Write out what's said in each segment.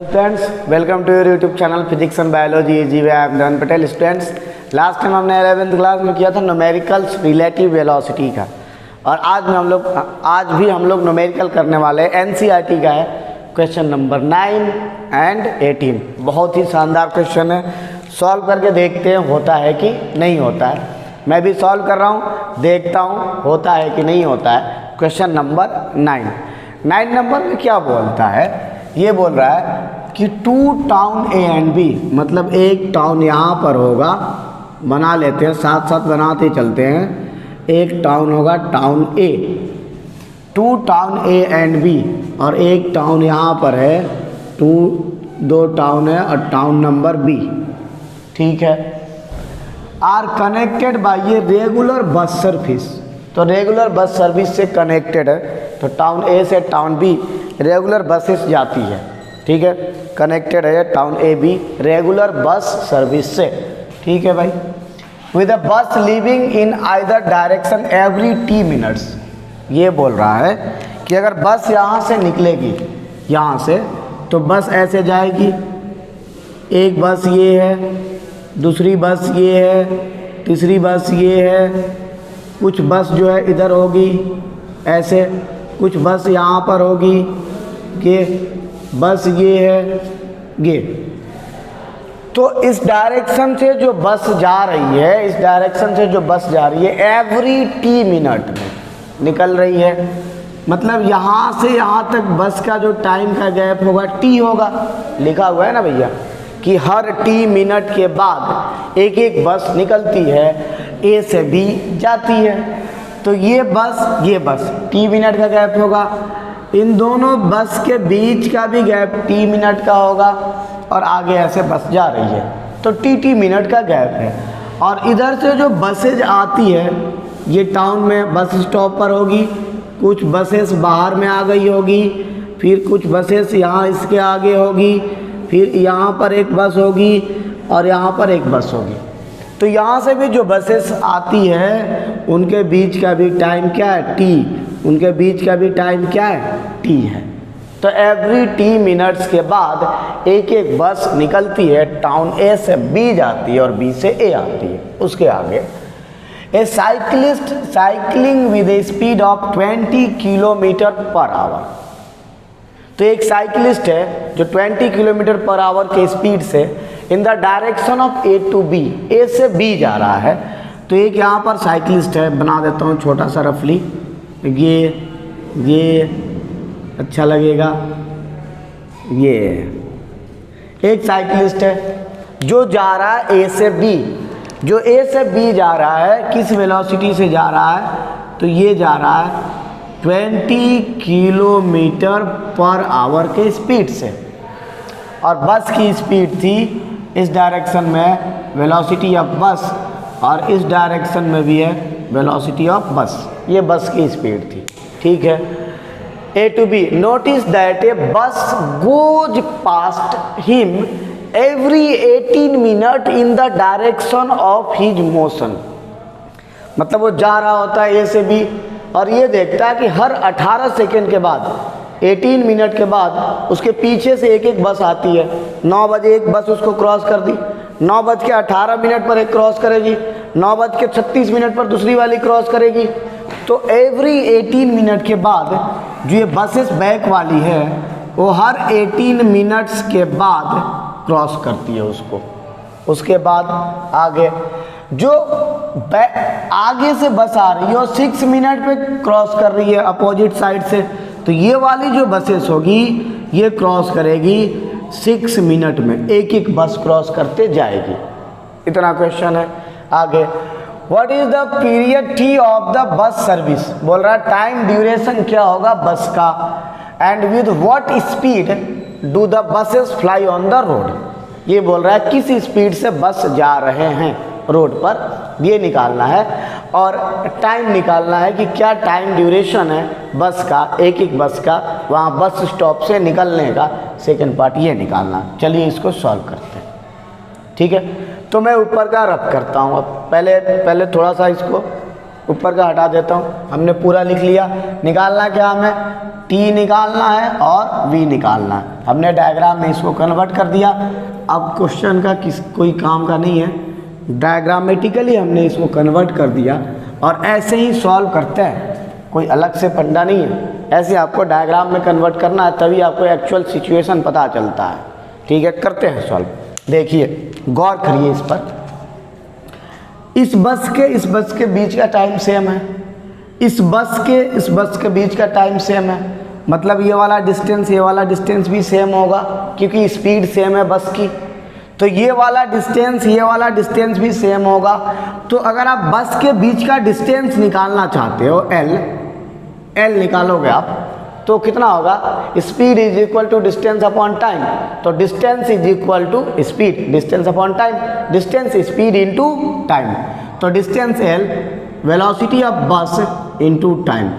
Students, welcome to your YouTube channel physics and biology easy way. I am Dhan Patel. Students, last time हमने 11th class में किया था numericals relative velocity का, और आज भी हम लोग न्यूमेरिकल करने वाले हैं। एनसीईआरटी का है क्वेश्चन नंबर 9 एंड 18। बहुत ही शानदार क्वेश्चन है, सॉल्व करके देखते हैं होता है कि नहीं होता है। मैं भी सॉल्व कर रहा हूँ, देखता हूँ होता है कि नहीं होता है। क्वेश्चन नंबर 9 नंबर में क्या बोलता है, ये बोल रहा है कि 2 टाउन ए एंड बी, मतलब एक टाउन यहाँ पर होगा, बना लेते हैं, साथ साथ बनाते चलते हैं। एक टाउन होगा town A, 2 town A and B, और एक टाउन यहाँ पर है, 2 टाउन है और टाउन नंबर बी, ठीक है। Are connected by a regular bus service, तो रेगुलर बस सर्विस से कनेक्टेड है, तो टाउन ए से टाउन बी रेगुलर बसेस जाती है, ठीक है। कनेक्टेड है town A be regular bus service से, ठीक है भाई। विद अ बस leaving in either direction every T minutes, ये बोल रहा है कि अगर बस यहाँ से निकलेगी, यहाँ से, तो बस ऐसे जाएगी। एक बस ये है, दूसरी बस ये है, तीसरी बस ये है, कुछ बस जो है इधर होगी ऐसे, कुछ बस यहाँ पर होगी, ये बस ये है ये। तो इस डायरेक्शन से जो बस जा रही है, इस डायरेक्शन से जो बस जा रही है एवरी टी मिनट में निकल रही है, मतलब यहाँ से यहाँ तक बस का जो टाइम का गैप होगा टी होगा, लिखा हुआ है ना भैया कि हर टी मिनट के बाद एक एक बस निकलती है, ए से बी जाती है। तो ये बस टी मिनट का गैप होगा, इन दोनों बस के बीच का भी गैप टी मिनट का होगा, और आगे ऐसे बस जा रही है, तो टी मिनट का गैप है। और इधर से जो बसेज आती है, ये टाउन में बस स्टॉप पर होगी, कुछ बसेस बाहर में आ गई होगी, फिर कुछ बसेस यहाँ इसके आगे होगी, फिर यहाँ पर एक बस होगी और यहाँ पर एक बस होगी। तो यहाँ से भी जो बसेस आती है उनके बीच का भी टाइम क्या है, टी, उनके बीच का भी टाइम क्या है, टी है। तो एवरी टी मिनट्स के बाद एक एक बस निकलती है, टाउन ए से बी जाती है और बी से ए आती है। उसके आगे a cyclist cycling with a speed of 20 kilometre per hour, तो एक साइकिलिस्ट है जो 20 किलोमीटर पर आवर के स्पीड से in the direction of A to B, A से बी जा रहा है। तो एक यहाँ पर साइकिलिस्ट है, बना देता हूँ छोटा सा रफली, ये अच्छा लगेगा। ये एक साइकिलिस्ट है जो जा रहा है ए से बी, जो ए से बी जा रहा है, किस वेलोसिटी से जा रहा है, तो ये जा रहा है 20 किलोमीटर पर आवर के स्पीड से, और बस की स्पीड थी इस डायरेक्शन में वेलोसिटी ऑफ बस, और इस डायरेक्शन में भी है वेलोसिटी ऑफ बस, ये बस की स्पीड थी, ठीक है। ए टू बी, नोटिस दैट ए बस goes past him every 18 minute in the direction of his motion, मतलब वो जा रहा होता है ए से बी, और ये देखता है कि हर 18 सेकेंड के बाद, 18 मिनट के बाद उसके पीछे से एक एक बस आती है। 9 बजे एक बस उसको क्रॉस कर दी, 9:18 पर एक क्रॉस करेगी, 9:36 पर दूसरी वाली क्रॉस करेगी। तो एवरी 18 मिनट के बाद जो ये बसेस बैक वाली है, वो हर 18 मिनट्स के बाद क्रॉस करती है उसको। उसके बाद आगे जो आगे से बस आ रही है और 6 मिनट पे क्रॉस कर रही है अपोजिट साइड से, तो ये वाली जो बसेस होगी ये क्रॉस करेगी 6 मिनट में, एक एक बस क्रॉस करते जाएगी। इतना क्वेश्चन है। आगे, what is the period T of the bus service, बोल रहा है टाइम ड्यूरेशन क्या होगा बस का, and with what speed do the buses fly on the road, ये बोल रहा है किस स्पीड से बस जा रहे हैं रोड पर, ये निकालना है। और टाइम निकालना है कि क्या टाइम ड्यूरेशन है बस का, एक एक बस का वहाँ बस स्टॉप से निकलने का, सेकंड पार्ट ये निकालना। चलिए इसको सॉल्व करते हैं, ठीक है। तो मैं ऊपर का रब करता हूँ। अब पहले थोड़ा सा इसको ऊपर का हटा देता हूँ, हमने पूरा लिख लिया। निकालना क्या हमें, टी निकालना है और वी निकालना है। हमने डायग्राम में इसको कन्वर्ट कर दिया। अब क्वेश्चन का कोई काम का नहीं है, डायग्रामेटिकली हमने इसको कन्वर्ट कर दिया और ऐसे ही सॉल्व करते हैं, कोई अलग से फंडा नहीं है। ऐसे आपको डायग्राम में कन्वर्ट करना है, तभी आपको एक्चुअल सिचुएशन पता चलता है। ठीक है, करते हैं सॉल्व। देखिए, गौर करिए इस पर। इस बस के बीच का टाइम सेम है, इस बस के बीच का टाइम सेम है, मतलब ये वाला डिस्टेंस भी सेम होगा क्योंकि स्पीड सेम है बस की। तो ये वाला डिस्टेंस भी सेम होगा। तो अगर आप बस के बीच का डिस्टेंस निकालना चाहते हो, एल निकालोगे आप, तो कितना होगा, speed is equal to distance upon time. तो distance is equal to speed, distance upon time, distance speed into time. तो distance L, velocity of bus into time,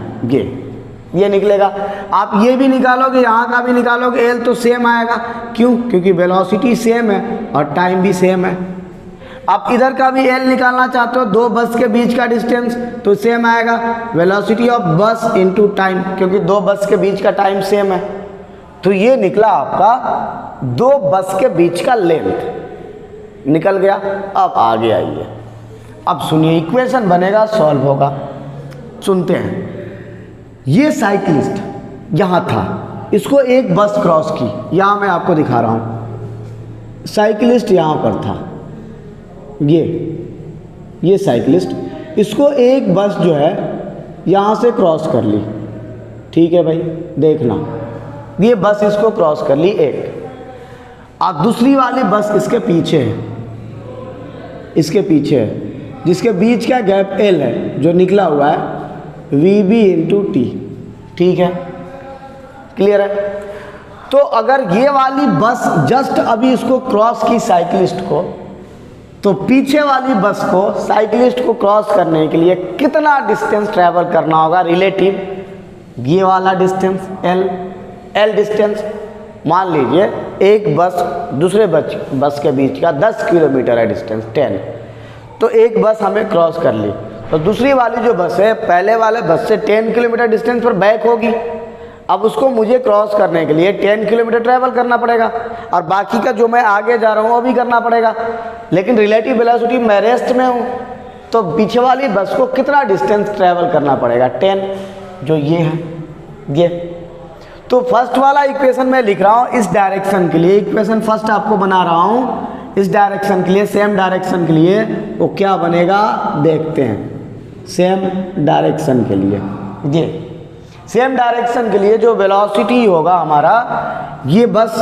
ये निकलेगा। आप ये भी निकालोगे, यहाँ का भी निकालोगे, एल तो सेम आएगा। क्यों? क्योंकि वेलोसिटी सेम है और टाइम भी सेम है। आप इधर का भी एल निकालना चाहते हो, दो बस के बीच का डिस्टेंस, तो सेम आएगा, velocity of bus into time, क्योंकि दो बस के बीच का टाइम सेम है। तो ये निकला आपका दो बस के बीच का लेंथ निकल गया। अब आगे आइए, अब सुनिए, इक्वेशन बनेगा, सॉल्व होगा। सुनते हैं। ये साइकिलिस्ट यहाँ था, इसको एक बस क्रॉस की, यहाँ मैं आपको दिखा रहा हूँ। साइकिलिस्ट यहाँ पर था, ये साइकिलिस्ट, इसको एक बस जो है यहाँ से क्रॉस कर ली। ठीक है भाई, देखना, ये बस इसको क्रॉस कर ली एक, और दूसरी वाली बस इसके पीछे है, जिसके बीच का गैप एल है, जो निकला हुआ है VB इंटू टी। ठीक है, क्लियर है। तो अगर ये वाली बस जस्ट अभी इसको क्रॉस की साइकिलिस्ट को, तो पीछे वाली बस को साइकिलिस्ट को क्रॉस करने के लिए कितना डिस्टेंस ट्रैवल करना होगा रिलेटिव, ये वाला डिस्टेंस एल डिस्टेंस। मान लीजिए एक बस दूसरे बस के बीच का 10 किलोमीटर है डिस्टेंस, 10, तो एक बस हमें क्रॉस कर ली, तो दूसरी वाली जो बस है पहले वाले बस से 10 किलोमीटर डिस्टेंस पर बैक होगी। अब उसको मुझे क्रॉस करने के लिए 10 किलोमीटर ट्रैवल करना पड़ेगा, और बाकी का जो मैं आगे जा रहा हूँ वो भी करना पड़ेगा। लेकिन रिलेटिव वेलोसिटी मैं रेस्ट में हूँ, तो पीछे वाली बस को कितना डिस्टेंस ट्रैवल करना पड़ेगा, 10, जो ये है ये। तो फर्स्ट वाला इक्वेशन मैं लिख रहा हूँ इस डायरेक्शन के लिए, इक्वेशन फर्स्ट आपको बना रहा हूँ इस डायरेक्शन के लिए, सेम डायरेक्शन के लिए वो क्या बनेगा देखते हैं। सेम डायरेक्शन के लिए, ये सेम डायरेक्शन के लिए जो वेलोसिटी होगा हमारा, ये बस,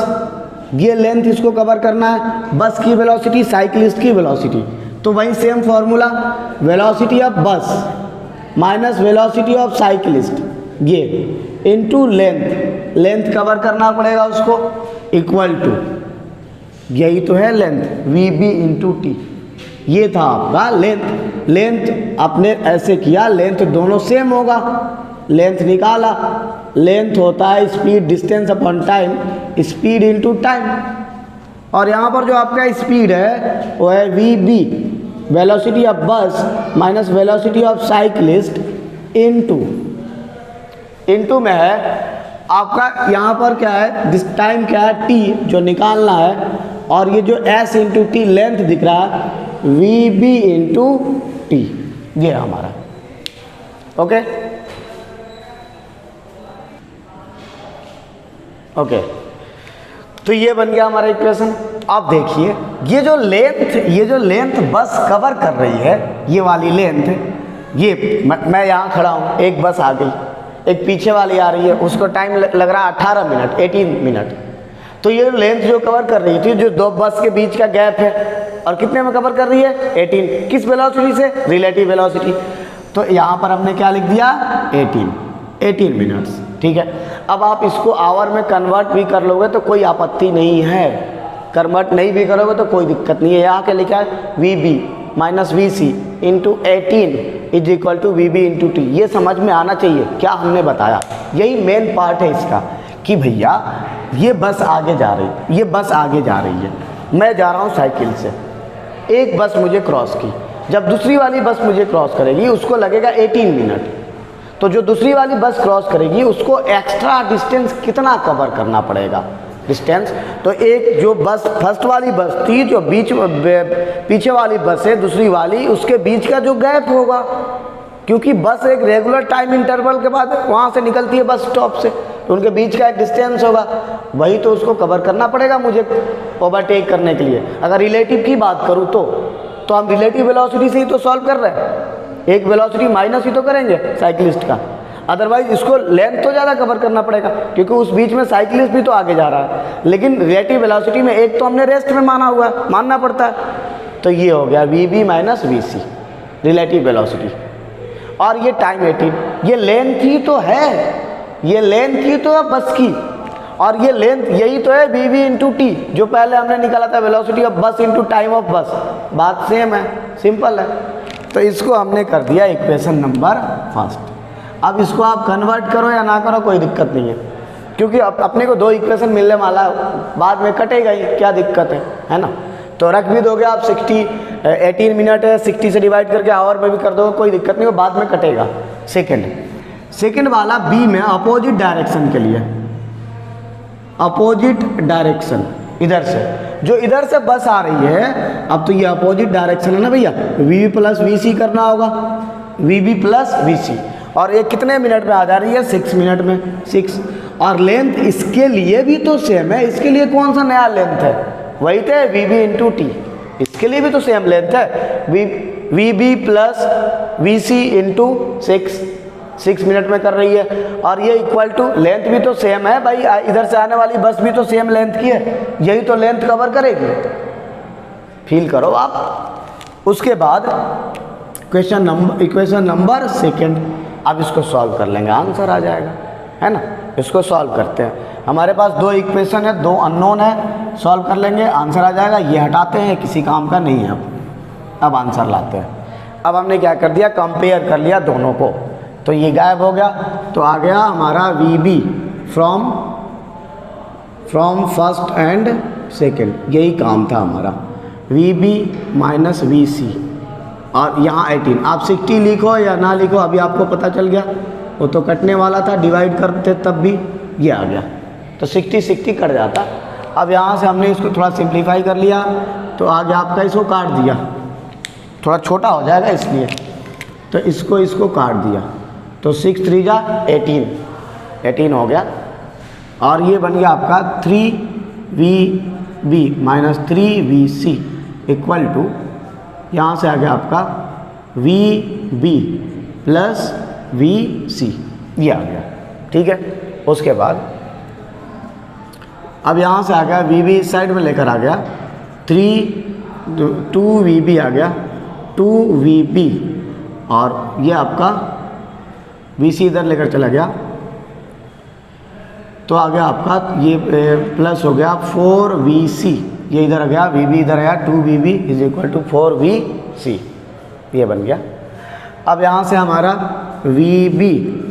ये लेंथ इसको कवर करना है, बस की वेलोसिटी, साइकिलिस्ट की वेलोसिटी, तो वही सेम फॉर्मूला, वेलोसिटी ऑफ बस माइनस वेलोसिटी ऑफ साइकिलिस्ट, ये इनटू लेंथ कवर करना पड़ेगा उसको, इक्वल टू, यही तो है लेंथ, VB इंटू टी। ये था आपका लेंथ आपने ऐसे किया, लेंथ दोनों सेम होगा, लेंथ निकाला, लेंथ होता है speed distance upon time, speed into time, और यहाँ पर जो आपका स्पीड है वो है VB, वेलोसिटी ऑफ बस minus velocity of cyclist into में है आपका, यहाँ पर क्या है, दिस टाइम क्या है, T जो निकालना है, और ये जो S इंटू टी लेंथ दिख रहा है VB इंटू टी, ये है हमारा। ओके तो ये बन गया हमारा इक्वेशन। अब देखिए, ये जो लेंथ बस कवर कर रही है, ये वाली लेंथ, ये मैं यहाँ खड़ा हूँ, एक बस आ गई, एक पीछे वाली आ रही है, उसको टाइम लग रहा है 18 मिनट। तो ये लेंथ जो कवर कर रही थी, जो दो बस के बीच का गैप है, और कितने में कवर कर रही है, 18, किस वेलोसिटी से, रिलेटिव वेलोसिटी। तो यहाँ पर हमने क्या लिख दिया, 18 मिनट्स। ठीक है, अब आप इसको आवर में कन्वर्ट भी कर लोगे तो कोई आपत्ति नहीं है, कन्वर्ट नहीं भी करोगे तो कोई दिक्कत नहीं है। यहाँ क्या लिखा है, VB minus VC into 18 is equal to VB into T. ये समझ में आना चाहिए क्या हमने बताया, यही मेन पार्ट है इसका, कि भैया ये बस आगे जा रही है, मैं जा रहा हूँ साइकिल से, एक बस मुझे क्रॉस की, जब दूसरी वाली बस मुझे क्रॉस करेगी उसको लगेगा 18 मिनट। तो जो दूसरी वाली बस क्रॉस करेगी उसको एक्स्ट्रा डिस्टेंस कितना कवर करना पड़ेगा डिस्टेंस। तो एक जो बस फर्स्ट वाली बस थी जो पीछे वाली बस है दूसरी वाली, उसके बीच का जो गैप होगा, क्योंकि बस एक रेगुलर टाइम इंटरवल के बाद वहाँ से निकलती है बस स्टॉप से, तो उनके बीच का एक डिस्टेंस होगा, वही तो उसको कवर करना पड़ेगा मुझे ओवरटेक करने के लिए। अगर रिलेटिव की बात करूँ तो हम रिलेटिव वेलोसिटी से ही तो सॉल्व कर रहे हैं, एक वेलोसिटी माइनस ही तो करेंगे साइकिलिस्ट का, अदरवाइज इसको लेंथ तो ज़्यादा कवर करना पड़ेगा क्योंकि उस बीच में साइकिलिस्ट भी तो आगे जा रहा है। लेकिन रिलेटिव वेलोसिटी में एक तो हमने रेस्ट में मानना पड़ता है। तो ये हो गया V minus V relative velocity, और ये टाइम 18, ये लेंथ ही तो है, ये लेंथ ही तो है बस की, और ये लेंथ यही तो है वी इंटू टी जो पहले हमने निकाला था वेलोसिटी ऑफ बस इंटू टाइम ऑफ बस, बात सेम है, सिंपल है। तो इसको हमने कर दिया इक्वेशन नंबर फर्स्ट। अब इसको आप कन्वर्ट करो या ना करो कोई दिक्कत नहीं है, क्योंकि अपने को 2 इक्वेशन मिलने वाला है, बाद में कटेगा ही, क्या दिक्कत है ना। तो रख भी दोगे आप 18 मिनट है, 60 से डिवाइड करके आवर में भी कर दोगे, कोई दिक्कत नहीं, वो बाद में कटेगा। सेकेंड वाला बी में अपोजिट डायरेक्शन के लिए, अपोजिट डायरेक्शन इधर से, जो इधर से बस आ रही है, अब तो ये अपोजिट डायरेक्शन है ना भैया, वी प्लस वी सी करना होगा, वी प्लस वी सी, और ये कितने मिनट में आ जा रही है 6 मिनट में 6, और लेंथ इसके लिए भी तो सेम है, इसके लिए कौन सा नया लेंथ है, वही तो वी बी इंटू टी, इसके लिए भी तो सेम लेंथ है, V B plus V C into 6 minute में कर रही है, और ये इक्वल टू लेंथ भी तो सेम है भाई, इधर से आने वाली बस भी तो सेम लेंथ की है, यही तो लेंथ कवर करेगी, फील करो आप। उसके बाद इक्वेशन नंबर सेकेंड, अब इसको सॉल्व कर लेंगे, आंसर आ जाएगा, है ना। इसको सॉल्व करते हैं, हमारे पास 2 इक्वेशन है, 2 अननोन है, सॉल्व कर लेंगे, आंसर आ जाएगा। ये हटाते हैं, किसी काम का नहीं है, अब आंसर लाते हैं। अब हमने क्या कर दिया, कंपेयर कर लिया दोनों को, तो ये गायब हो गया, तो आ गया हमारा V B from first and second, यही काम था हमारा, V B minus V C, और यहाँ 18, आप 60 लिखो या ना लिखो अभी आपको पता चल गया, वो तो कटने वाला था, डिवाइड करते तब भी ये आ गया, तो 60 कट जाता। अब यहाँ से हमने इसको थोड़ा सिंप्लीफाई कर लिया, तो आगे आपका इसको काट दिया, थोड़ा छोटा हो जाएगा इसलिए, तो इसको काट दिया, तो 6 3 जा 18 हो गया, और ये बन गया आपका 3VB minus 3VC equal to, यहाँ से आ गया आपका VB प्लस VC, ये आ गया, ठीक है। उसके बाद अब यहाँ से आ गया VB इस साइड में लेकर आ गया, 2VB आ गया, 2VB, और ये आपका VC इधर लेकर चला गया, तो आ गया आपका ये प्लस हो गया 4VC, ये इधर आ गया, VB इधर आया, 2VB is equal to 4VC, ये बन गया। अब यहाँ से हमारा VB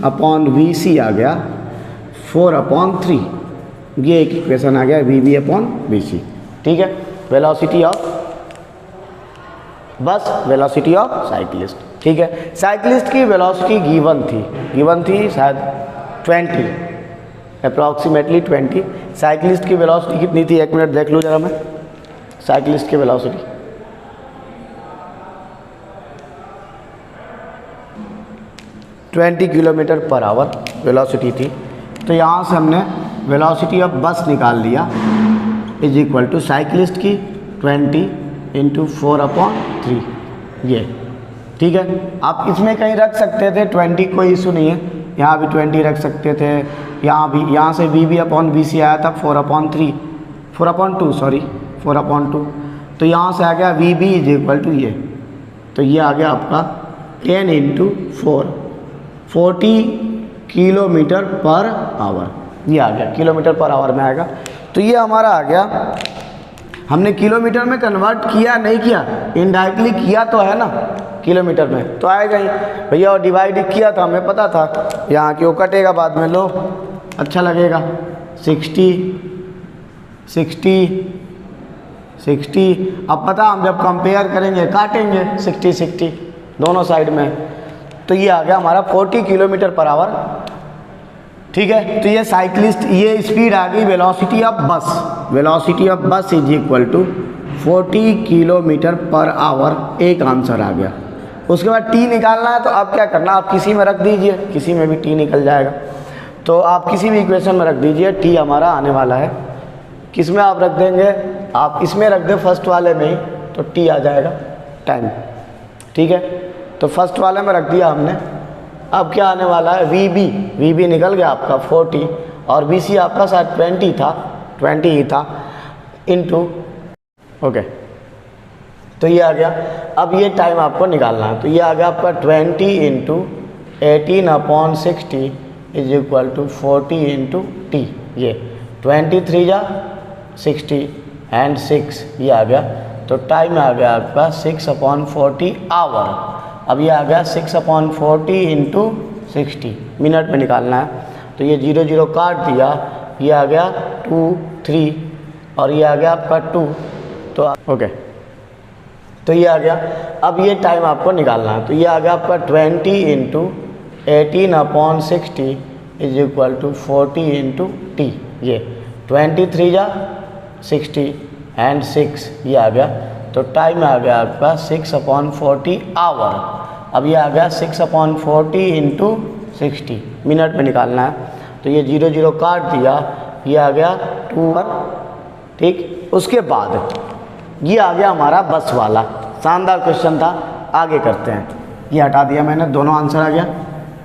अपॉन VC आ गया 4/3, ये एक इक्वेशन आ गया VB अपॉन VC, ठीक है। Velocity of bus, velocity of cyclist, ठीक है। साइकिलिस्ट की वेलोसिटी गिवन थी शायद 20, अप्रॉक्सीमेटली 20। साइकिलिस्ट की वेलोसिटी कितनी थी, 1 मिनट देख लूँ जरा मैं, साइकिलिस्ट की velocity 20 kilometre per our velocity थी। तो यहाँ से हमने वेलोसिटी ऑफ बस निकाल लिया इज इक्वल टू साइकिलिस्ट की 20 इंटू 4/3, ये ठीक है। आप इसमें कहीं रख सकते थे 20, कोई इशू नहीं है, यहाँ भी 20 रख सकते थे, यहाँ भी, यहाँ से VB अपॉन VC आया था 4/2, तो यहाँ से आ गया VB इज इक्वल टू ये, तो ये आ गया आपका 10 इंटू 4, 40 किलोमीटर पर आवर, ये आ गया किलोमीटर पर आवर में आएगा। तो ये हमारा आ गया, हमने किलोमीटर में कन्वर्ट किया नहीं किया, इनडायरेक्टली किया तो है ना, किलोमीटर में तो आएगा ही भैया, और डिवाइड किया था, हमें पता था यहाँ क्यों कटेगा बाद में, लो अच्छा लगेगा, 60 60। अब पता हम जब कंपेयर करेंगे काटेंगे 60 60 दोनों साइड में, तो ये आ गया हमारा 40 किलोमीटर पर आवर। ठीक है, तो ये साइकिलिस्ट, ये स्पीड आ गई velocity of bus. Velocity of bus is equal to 40 kilometre per hour, एक आंसर आ गया। उसके बाद टी निकालना है, तो आप क्या करना, आप किसी में रख दीजिए, किसी में भी टी निकल जाएगा। तो आप किसी भी इक्वेशन में रख दीजिए, टी हमारा आने वाला है। किस में आप रख देंगे, आप इसमें रख दें फर्स्ट वाले में ही, तो टी आ जाएगा टाइम। ठीक है, तो फर्स्ट वाले में रख दिया हमने। अब क्या आने वाला है, वी बी निकल गया आपका 40, और बी सी आपका शायद 20 ही था इनटू, ओके, तो ये आ गया। अब ये टाइम आपको निकालना है, तो ये आ गया आपका 20 into 18/60 is equal to 40 into T. ये 23 जा 60 एंड 6 ये आ गया, तो टाइम आ गया आपका 6/40 आवर। अब ये आ गया 6/40 इंटू 60, मिनट में निकालना है, तो ये 0 0 काट दिया, ये आ गया 2 3 और ये आ गया आपका 2, तो ओके, तो ये आ गया। अब ये टाइम आपको निकालना है, तो ये आ गया आपका 20 into 18/60 is equal to 40 into T. ये 23 जा 60 एंड 6 ये आ गया, तो टाइम आ गया आपका 6/40 आवर। अब ये आ गया 6/40 इंटू 60, मिनट में निकालना है, तो ये 0 0 काट दिया, ये आ गया 2 पर। ठीक, उसके बाद ये आ गया हमारा बस वाला, शानदार क्वेश्चन था। आगे करते हैं, ये हटा दिया मैंने, दोनों आंसर आ गया।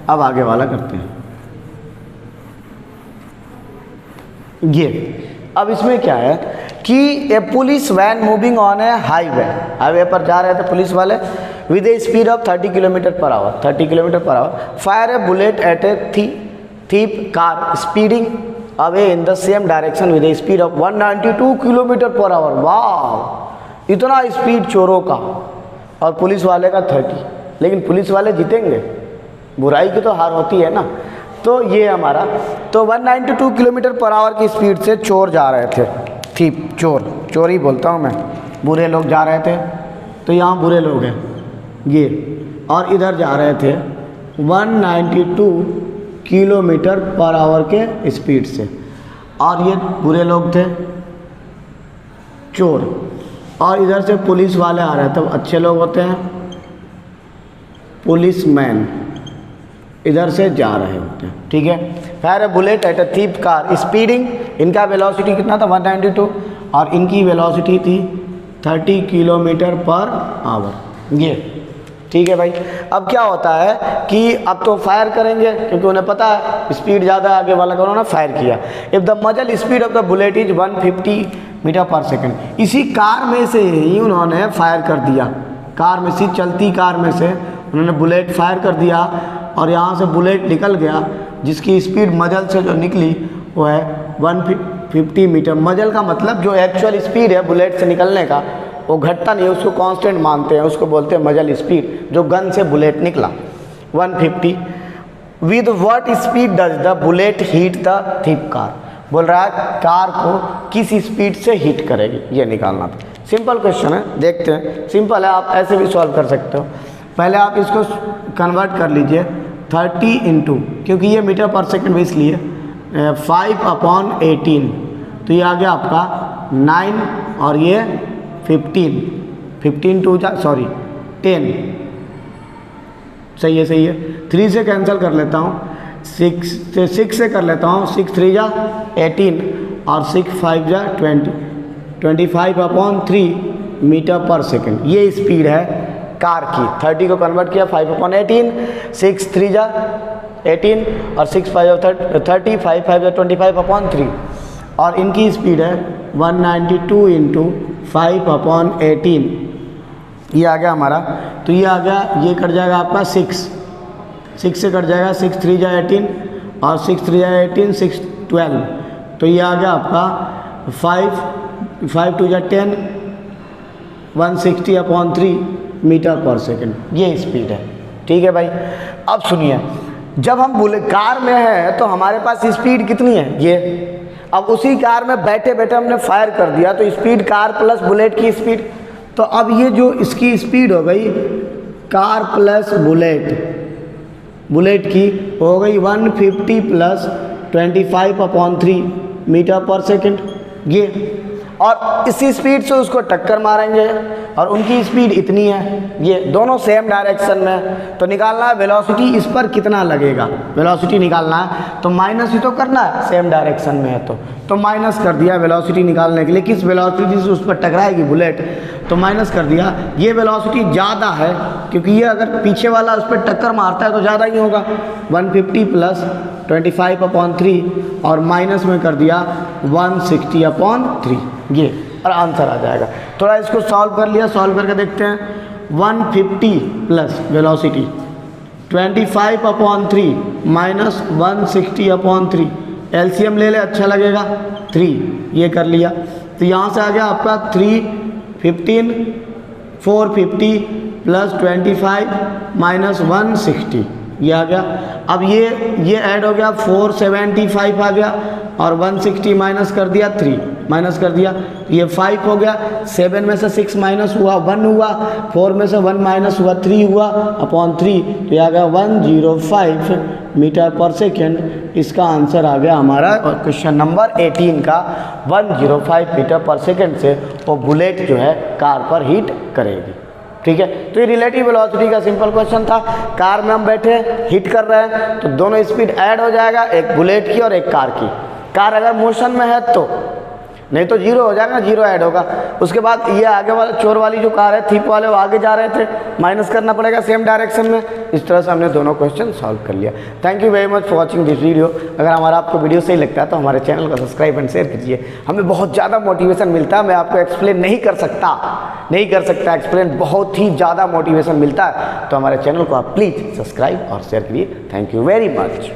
अब आगे वाला करते हैं। ये अब इसमें क्या है कि a police van moving on a highway पर जा रहे थे पुलिस वाले with a speed of 30 kilometre per hour, 30 kilometre per hour, fire a bullet at a thief car speeding away in the same direction with a speed of 192 kilometre per hour. वाह, इतना speed चोरों का और police वाले का 30, लेकिन police वाले जीतेंगे, बुराई की तो हार होती है ना। तो ये हमारा, तो 192 किलोमीटर पर आवर की स्पीड से चोर जा रहे थे, थीप, चोर ही बोलता हूँ मैं, बुरे लोग जा रहे थे, तो यहाँ बुरे लोग हैं ये, और इधर जा रहे थे 192 किलोमीटर पर आवर के स्पीड से, और ये बुरे लोग थे चोर, और इधर से पुलिस वाले आ रहे थे, अच्छे लोग होते हैं पुलिसमैन, इधर से जा रहे होते हैं। ठीक है, fire a bullet at a thief car speeding, इनका वेलोसिटी कितना था 192 और इनकी वेलोसिटी थी 30 किलोमीटर पर आवर। ये ठीक है भाई। अब क्या होता है कि अब तो फायर करेंगे क्योंकि उन्हें पता है स्पीड ज़्यादा आगे वाला का, उन्होंने फायर किया। If the muzzle speed of the bullet is 150 metre per second, इसी कार में से ही उन्होंने फायर कर दिया, कार में से, चलती कार में से उन्होंने बुलेट फायर कर दिया, और यहाँ से बुलेट निकल गया जिसकी स्पीड मजल से जो निकली वो है 150 मीटर। मजल का मतलब जो एक्चुअल स्पीड है बुलेट से निकलने का वो घटता नहीं है, उसको कांस्टेंट मानते हैं, उसको बोलते हैं मजल स्पीड, जो गन से बुलेट निकला 150। With what speed does the bullet hit the thief car, बोल रहा है कार को किस स्पीड से हिट करेगी, ये निकालना था। सिंपल क्वेश्चन है, देखते हैं, सिंपल है, आप ऐसे भी सॉल्व कर सकते हो। पहले आप इसको कन्वर्ट कर लीजिए 30 इंटू, क्योंकि ये मीटर पर सेकेंड भी, इसलिए 5/18, तो ये आ गया आपका 9 और ये 15 टू 10, सही है। 3 से कैंसिल कर लेता हूँ, 6 से कर लेता हूँ, 6 3 जा 18 और 6 5 जा 20, 25/3 मीटर पर सेकेंड, ये स्पीड है कार की। 30 को कन्वर्ट किया 5/18, 6 3 जा 18 और 6 5 30, 5 5 25/3, और इनकी स्पीड है 192 इंटू 5/18, ये आ गया हमारा। तो ये आ गया, ये कट जाएगा आपका 6 से कट जाएगा, 6 3 जा 18 और 6 3 जा 18, 6 12, तो ये आ गया आपका 5 2 जा 10, 160/3 मीटर पर सेकेंड, ये स्पीड है। ठीक है भाई। अब सुनिए, जब हम कार में है तो हमारे पास स्पीड कितनी है, ये अब उसी कार में बैठे बैठे हमने फायर कर दिया, तो स्पीड कार प्लस बुलेट की स्पीड, तो अब ये जो इसकी स्पीड हो गई कार प्लस बुलेट की हो गई 150 प्लस 25/3 मीटर पर सेकंड ये, और इसी स्पीड से उसको टक्कर मारेंगे और उनकी स्पीड इतनी है, ये दोनों सेम डायरेक्शन में है। तो निकालना है वेलोसिटी इस पर कितना लगेगा, वेलोसिटी निकालना है तो माइनस ही तो करना है, सेम डायरेक्शन में है तो माइनस कर दिया वेलोसिटी निकालने के लिए। किस वेलोसिटी से उस पर टकराएगी बुलेट, तो माइनस कर दिया। ये वेलोसिटी ज़्यादा है क्योंकि ये अगर पीछे वाला उस पर टक्कर मारता है तो ज़्यादा ही होगा, 150 प्लस 25/3 और माइनस में कर दिया 160/3 ये, और आंसर आ जाएगा। थोड़ा इसको सॉल्व कर लिया, सॉल्व करके देखते हैं। 150 प्लस वेलोसिटी 25/3 माइनस 160/3, एलसीएम ले ले अच्छा लगेगा 3, ये कर लिया। तो यहाँ से आ गया आपका 315 450 प्लस 25 माइनस 160 ये आ गया। अब ये ऐड हो गया 475 आ गया और 160 माइनस कर दिया 3 माइनस कर दिया, ये 5 हो गया। 7 में से 6 माइनस हुआ 1 हुआ, 4 में से 1 माइनस हुआ 3 हुआ अपॉन 3, तो ये आ गया 105 मीटर पर सेकेंड। इसका आंसर आ गया हमारा क्वेश्चन नंबर 18 का 105 मीटर पर सेकेंड से वो बुलेट जो है कार पर हिट करेगी। ठीक है, तो ये रिलेटिव वेलोसिटी का सिंपल क्वेश्चन था। कार में हम बैठे हिट कर रहे हैं तो दोनों स्पीड ऐड हो जाएगा, एक बुलेट की और एक कार की। कार अगर मोशन में है तो, नहीं तो जीरो हो जाएगा, जीरो ऐड होगा। उसके बाद ये आगे वाला चोर वाली जो कार है थीप वाले वो आगे जा रहे थे, माइनस करना पड़ेगा सेम डायरेक्शन में। इस तरह से हमने दोनों क्वेश्चन सॉल्व कर लिया। Thank you very much for watching this video. अगर हमारा आपको वीडियो सही लगता है तो हमारे चैनल को सब्सक्राइब एंड शेयर कीजिए, हमें बहुत ज़्यादा मोटिवेशन मिलता है। मैं आपको एक्सप्लेन नहीं कर सकता एक्सप्लेन, बहुत ही ज़्यादा मोटिवेशन मिलता है। तो हमारे चैनल को आप प्लीज़ सब्सक्राइब और शेयर करिए। Thank you very much.